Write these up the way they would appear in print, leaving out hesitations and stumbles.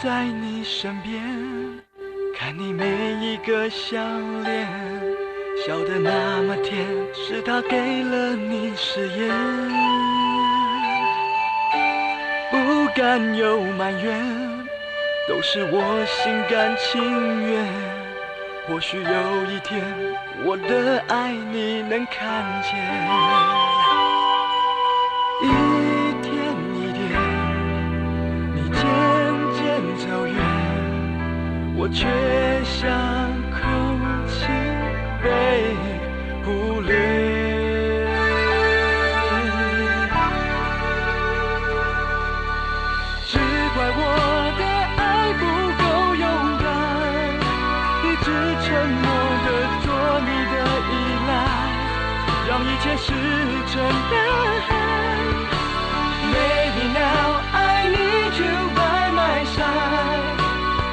在你身边，看你每一个笑脸，笑得那么甜，是他给了你誓言。不敢有埋怨，都是我心甘情愿。或许有一天，我的爱你能看见。一天一点，你渐渐走远，我却像空气被忽略。只怪我的爱不够勇敢，一直沉默地做你的依赖，让一切是真的。Baby now I need you by my side，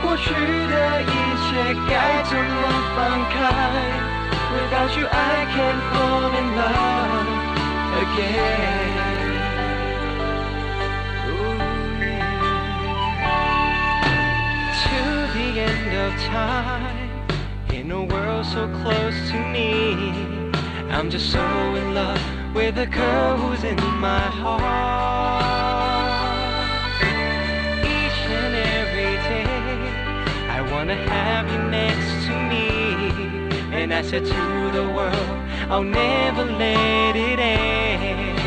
过去的一切该怎么放开 ？Without you I can't fall in love again。To the end of time, in a world so close to me, I'm just so in love with the girl who's in my heart. Each and every day, I wanna have you next to me, and I said to the world, I'll never let it end.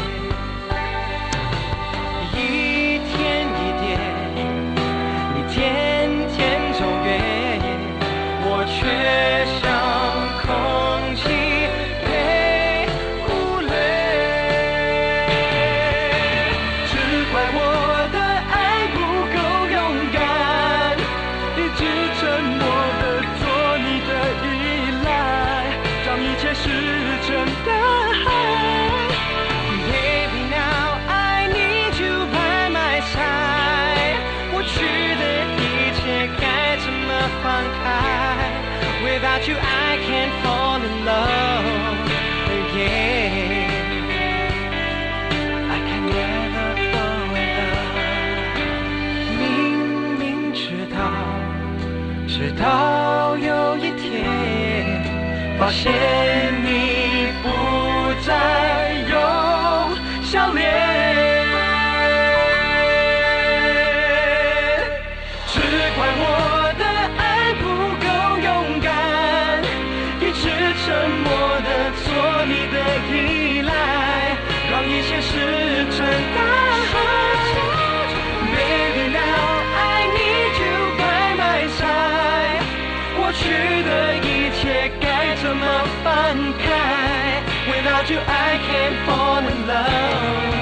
一天一点，你渐渐走远，我却像空气被忽略。只怪我的爱不够勇敢，一直沉默地做你的依赖，让一切是真的。Baby now I need you by my side， 过去的一切该怎么放开 ？Without you I can't fall in love again。I can never fall in love。明明知道有一天，发现你不再有笑脸。只怪我的爱不够勇敢，一直沉默地做你的依赖，让一切是真的。Baby now I need you by my side， 过去的一切该怎么放开 ？Without you I can't fall in love。